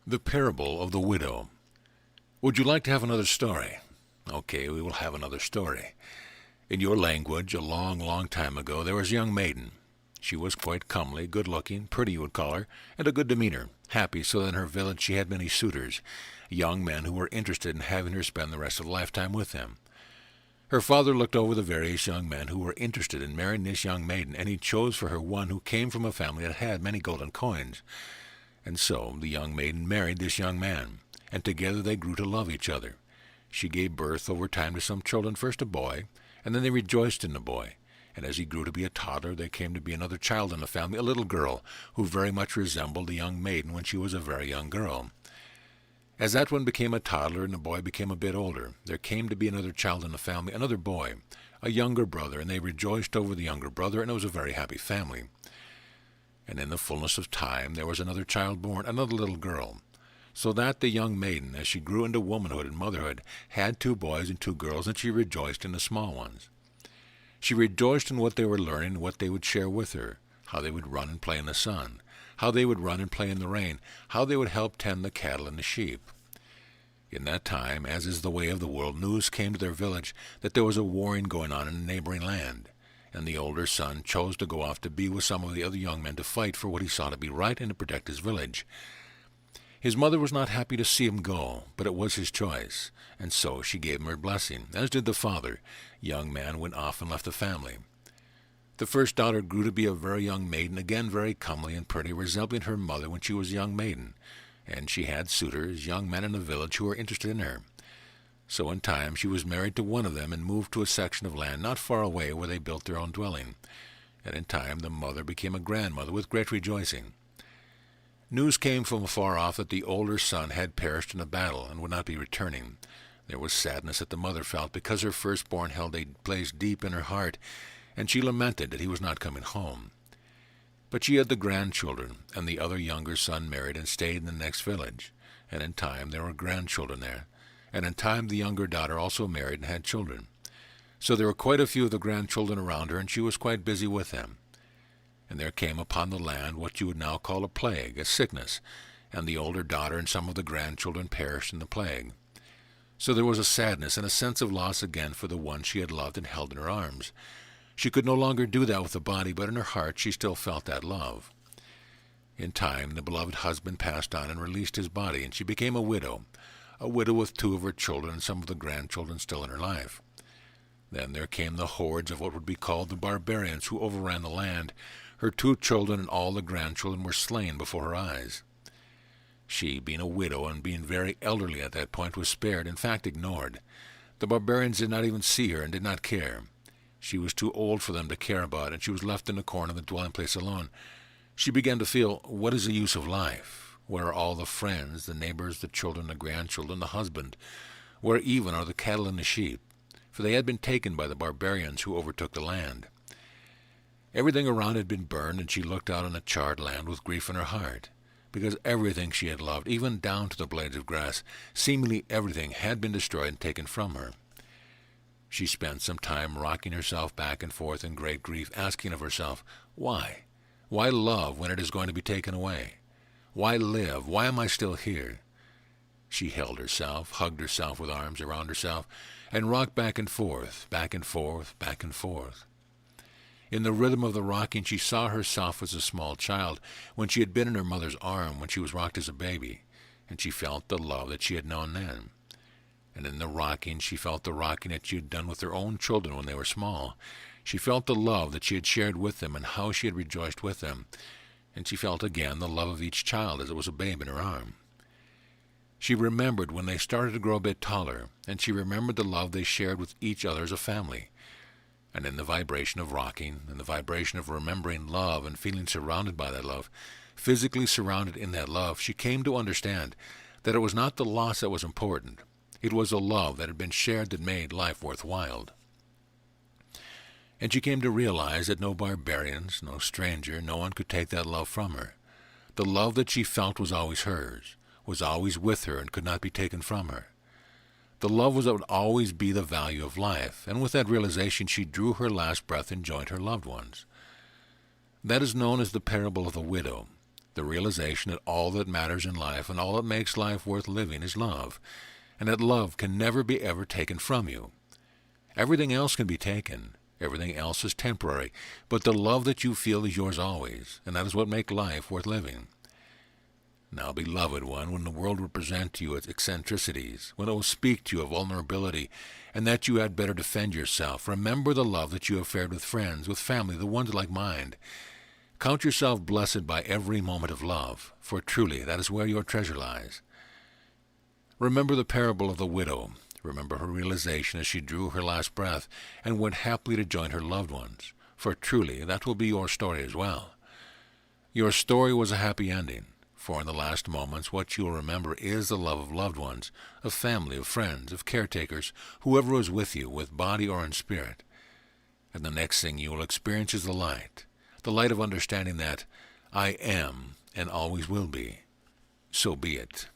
The Parable of the Widow. Would you like to have another story? Okay, we will have another story. In your language, a long, long time ago, there was a young maiden. She was quite comely, good-looking, pretty you would call her, and a good demeanor, happy so that in her village she had many suitors, young men who were interested in having her spend the rest of the lifetime with them. Her father looked over the various young men who were interested in marrying this young maiden, and he chose for her one who came from a family that had many golden coins. And so the young maiden married this young man, and together they grew to love each other. She gave birth over time to some children, first a boy, and then they rejoiced in the boy. And as he grew to be a toddler, there came to be another child in the family, a little girl, who very much resembled the young maiden when she was a very young girl. As that one became a toddler and the boy became a bit older, there came to be another child in the family, another boy, a younger brother, and they rejoiced over the younger brother, and it was a very happy family. And in the fullness of time there was another child born, another little girl, so that the young maiden, as she grew into womanhood and motherhood, had 2 boys and 2 girls, and she rejoiced in the small ones. She rejoiced in what they were learning, what they would share with her, how they would run and play in the sun, how they would run and play in the rain, how they would help tend the cattle and the sheep. In that time, as is the way of the world, news came to their village that there was a warring going on in a neighboring land, and the older son chose to go off to be with some of the other young men to fight for what he saw to be right and to protect his village. His mother was not happy to see him go, but it was his choice, and so she gave him her blessing, as did the father. Young man went off and left the family. The first daughter grew to be a very young maiden, again very comely and pretty, resembling her mother when she was a young maiden, and she had suitors, young men in the village, who were interested in her. So in time she was married to one of them and moved to a section of land not far away where they built their own dwelling. And in time the mother became a grandmother with great rejoicing. News came from afar off that the older son had perished in a battle and would not be returning. There was sadness that the mother felt because her firstborn held a place deep in her heart, and she lamented that he was not coming home. But she had the grandchildren, and the other younger son married and stayed in the next village, and in time there were grandchildren there. And in time the younger daughter also married and had children. So there were quite a few of the grandchildren around her, and she was quite busy with them. And there came upon the land what you would now call a plague, a sickness, and the older daughter and some of the grandchildren perished in the plague. So there was a sadness and a sense of loss again for the one she had loved and held in her arms. She could no longer do that with the body, but in her heart she still felt that love. In time the beloved husband passed on and released his body, and she became a widow with 2 of her children and some of the grandchildren still in her life. Then there came the hordes of what would be called the barbarians, who overran the land. Her 2 children and all the grandchildren were slain before her eyes. She, being a widow and being very elderly at that point, was spared, in fact ignored. The barbarians did not even see her and did not care. She was too old for them to care about, and she was left in the corner of the dwelling place alone. She began to feel, what is the use of life? Where are all the friends, the neighbors, the children, the grandchildren, the husband? Where even are the cattle and the sheep? For they had been taken by the barbarians who overtook the land. Everything around had been burned, and she looked out on the charred land with grief in her heart, because everything she had loved, even down to the blades of grass, seemingly everything, had been destroyed and taken from her. She spent some time rocking herself back and forth in great grief, asking of herself, why? Why love when it is going to be taken away? Why live? Why am I still here? She held herself, hugged herself with arms around herself, and rocked back and forth, back and forth, back and forth. In the rhythm of the rocking she saw herself as a small child, when she had been in her mother's arm, when she was rocked as a baby, and she felt the love that she had known then. And in the rocking she felt the rocking that she had done with her own children when they were small. She felt the love that she had shared with them and how she had rejoiced with them. And she felt again the love of each child as it was a babe in her arm. She remembered when they started to grow a bit taller, and she remembered the love they shared with each other as a family. And in the vibration of rocking, and the vibration of remembering love and feeling surrounded by that love, physically surrounded in that love, she came to understand that it was not the loss that was important. It was the love that had been shared that made life worthwhile. And she came to realize that no barbarians, no stranger, no one could take that love from her. The love that she felt was always hers, was always with her, and could not be taken from her. The love was that would always be the value of life, and with that realization she drew her last breath and joined her loved ones. That is known as the parable of the widow. The realization that all that matters in life and all that makes life worth living is love, and that love can never be ever taken from you. Everything else can be taken. Everything else is temporary, but the love that you feel is yours always, and that is what makes life worth living. Now, beloved one, when the world will present to you its eccentricities, when it will speak to you of vulnerability, and that you had better defend yourself, remember the love that you have shared with friends, with family, the ones like mine. Count yourself blessed by every moment of love, for truly that is where your treasure lies. Remember the parable of the widow. Remember her realization as she drew her last breath and went happily to join her loved ones, for truly that will be your story as well. Your story was a happy ending, for in the last moments what you will remember is the love of loved ones, of family, of friends, of caretakers, whoever was with you, with body or in spirit. And the next thing you will experience is the light of understanding that I am and always will be. So be it.